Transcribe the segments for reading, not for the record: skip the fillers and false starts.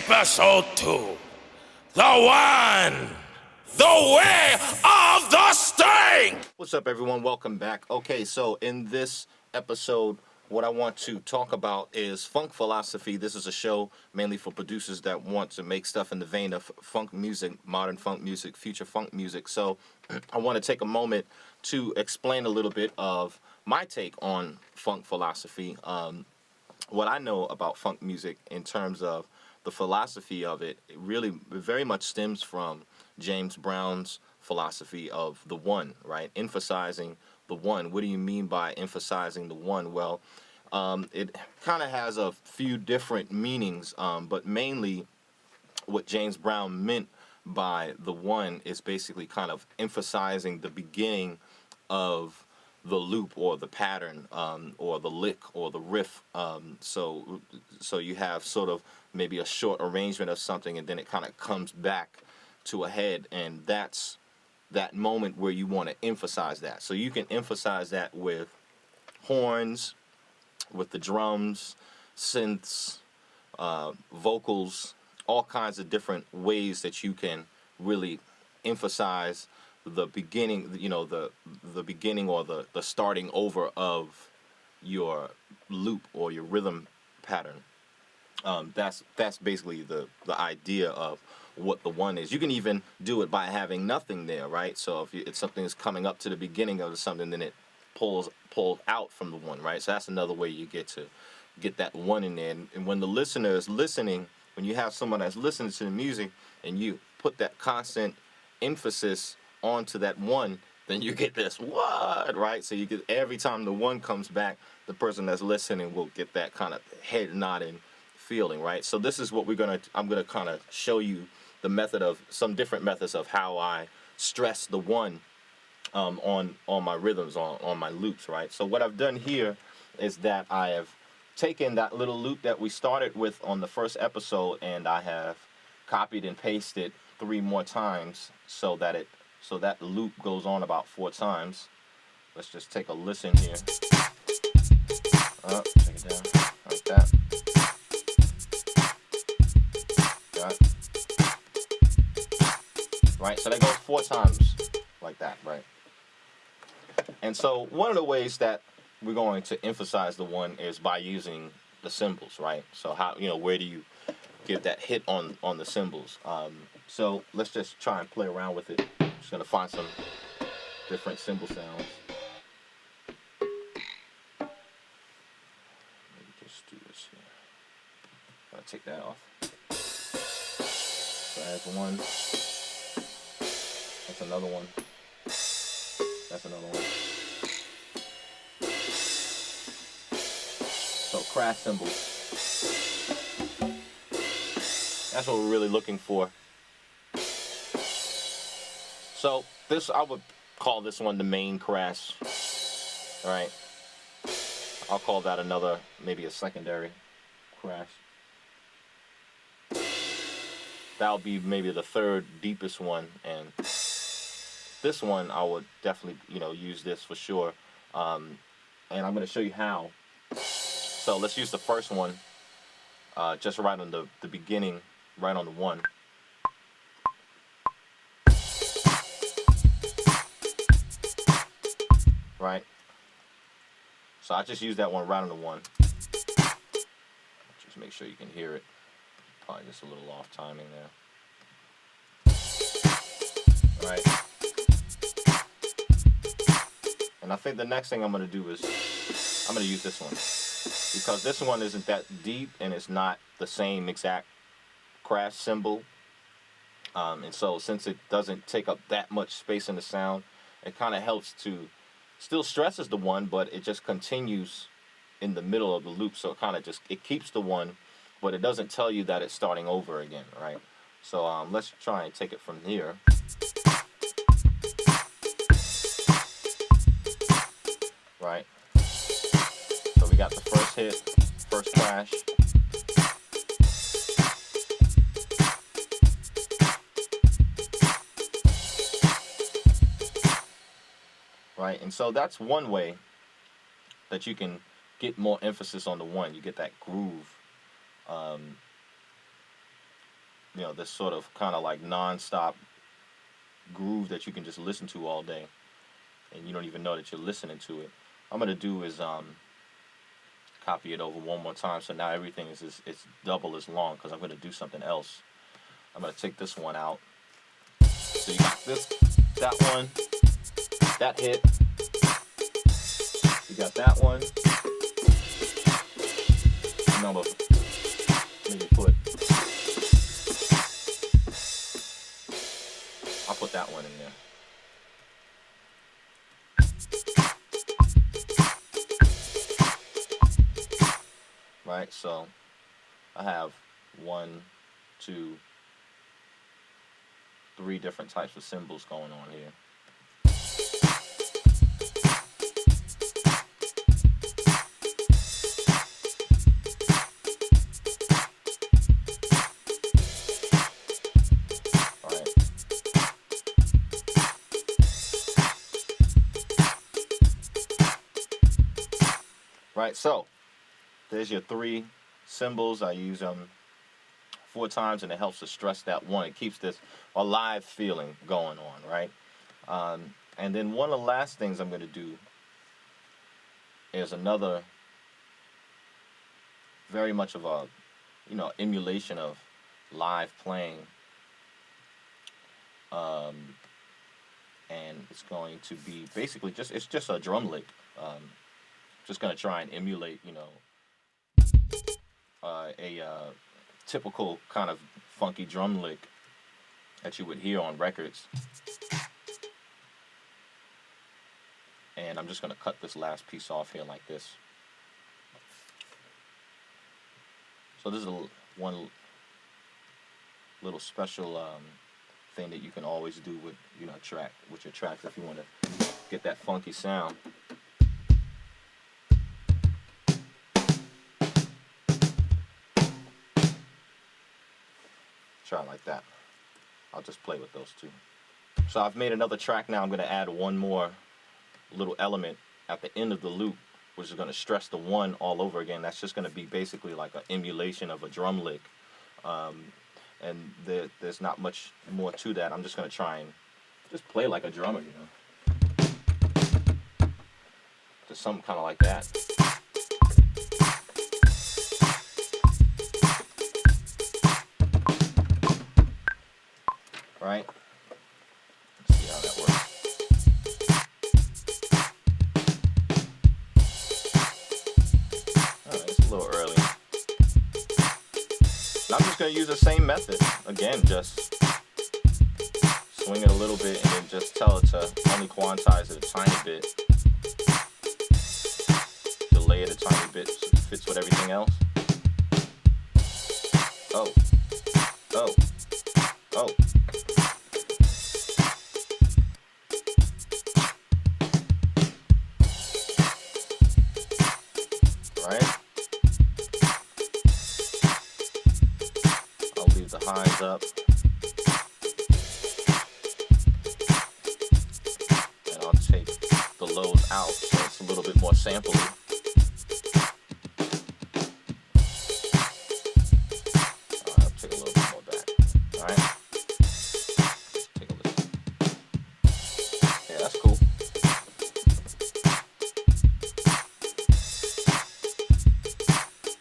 Episode 2. The One. The Way of the Stank. What's up, everyone? Welcome back. Okay, so in this episode, what I want to talk about is funk philosophy. This is a show mainly for producers that want to make stuff in the vein of funk music, modern funk music, future funk music. So I want to take a moment to explain a little bit of my take on funk philosophy. What I know about funk music in terms of the philosophy of it, it really very much stems from James Brown's philosophy of the one, right? Emphasizing the one. What do you mean by emphasizing the one? Well, it kind of has a few different meanings, but mainly what James Brown meant by the one is basically kind of emphasizing the beginning of the loop or the pattern, or the lick or the riff. So you have sort of maybe a short arrangement of something, and then it kind of comes back to a head, and that's that moment where you want to emphasize that. So you can emphasize that with horns, with the drums, synths, vocals, all kinds of different ways that you can really emphasize the beginning, the beginning or the starting over of your loop or your rhythm pattern. That's basically the idea of what the one is. You can even do it by having nothing there, right? So if something is coming up to the beginning of something, then it pulls out from the one, right? So that's another way you get that one in there. And when the listener is listening, when you have someone that's listening to the music and you put that constant emphasis onto that one, then you get this what, right? So you get, every time the one comes back, the person that's listening will get that kind of head nodding feeling, right? So this is what I'm gonna kind of show you the method of some different methods of how I stress the one on my rhythms, on my loops, right? So what I've done here is that I have taken that little loop that we started with on the first episode, and I have copied and pasted 3 more times so that the loop goes on about 4 times. Let's just take a listen here. Take it down like that. Right, so that goes 4 times like that, right? And so one of the ways that we're going to emphasize the one is by using the cymbals, right? So how, where do you give that hit on the cymbals? So let's just try and play around with it. I'm just gonna find some different cymbal sounds. Maybe just do this here. I'll take that off. So that's one. That's another one. That's another one. So crash cymbals. That's what we're really looking for. So this, I would call this one the main crash. All right. I'll call that another, maybe a secondary crash. That'll be maybe the third deepest one, and this one I would definitely, use this for sure. And I'm going to show you how. So let's use the first one, just right on the beginning, right on the one. Right? So I just use that one right on the one. Just make sure you can hear it. Probably just a little off timing there. Right? And I think the next thing I'm going to do is I'm going to use this one, because this one isn't that deep and it's not the same exact crash cymbal. And so since it doesn't take up that much space in the sound, it kind of helps to still stresses the one, but it just continues in the middle of the loop. So it keeps the one, but it doesn't tell you that it's starting over again, right? So let's try and take it from here. Right? So we got the first hit, first crash. Right? And so that's one way that you can get more emphasis on the one. You get that groove this sort of kind of like non-stop groove that you can just listen to all day, and you don't even know that you're listening to it. What I'm gonna do is copy it over one more time, so now everything is it's double as long because I'm gonna do something else. I'm gonna take this one out. So you got that one, that hit. You got that one. Number, maybe I'll put that one in there. Right, so I have 1, 2, 3 different types of cymbals going on here. Right, so there's your 3 cymbals. I use them 4 times, and it helps to stress that one. It keeps this alive feeling going on, right? And then one of the last things I'm going to do is another very much of a, emulation of live playing. And it's going to be basically it's just a drum lick. Just going to try and emulate, a typical kind of funky drum lick that you would hear on records. And I'm just going to cut this last piece off here like this. So this is one little special thing that you can always do with your tracks if you want to get that funky sound. Try like that. I'll just play with those 2. So I've made another track now. I'm going to add one more little element at the end of the loop, which is going to stress the 1 all over again. That's just going to be basically like an emulation of a drum lick. And there's not much more to that. I'm just going to try and just play like a drummer, Just something kind of like that. Right? Let's see how that works. Alright, it's a little early. And I'm just going to use the same method. Again, just swing it a little bit and then just tell it to only quantize it a tiny bit. Delay it a tiny bit so it fits with everything else. Oh. Oh. Oh. Right? I'll leave the highs up. And I'll take the lows out so it's a little bit more sampley. I'll take a little bit more back. Alright? Take a listen. Yeah, that's cool.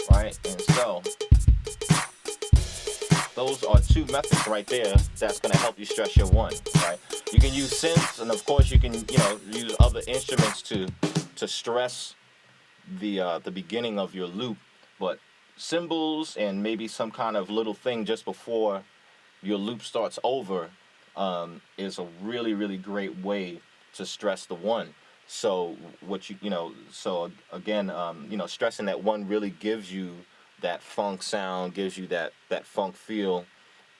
Right? And so those are 2 methods right there that's going to help you stress your 1, right? You can use synths, and of course you can, use other instruments to stress the beginning of your loop, but cymbals and maybe some kind of little thing just before your loop starts over is a really, really great way to stress the 1. So so again, stressing that 1 really gives you that funk sound, gives you that funk feel,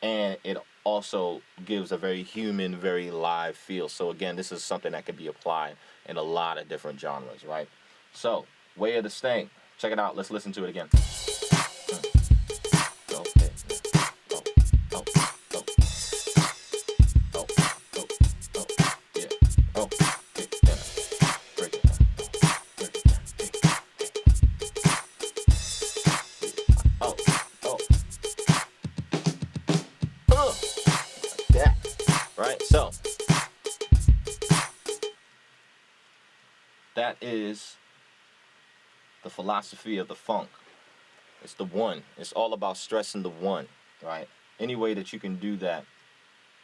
and it also gives a very human, very live feel. So again, this is something that can be applied in a lot of different genres, right? So, Way of the Stank. Check it out. Let's listen to it again. Okay. Oh, oh, oh. Oh, oh, oh, yeah. Oh, break it down. Break it down. Break it down. Oh, oh. that is the philosophy of the funk. It's the one. It's all about stressing the one, right? Any way that you can do that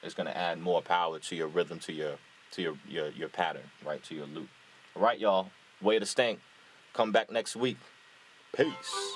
is going to add more power to your rhythm, to your pattern, right? To your loop. All right, y'all. Way to Stank. Come back next week. Peace.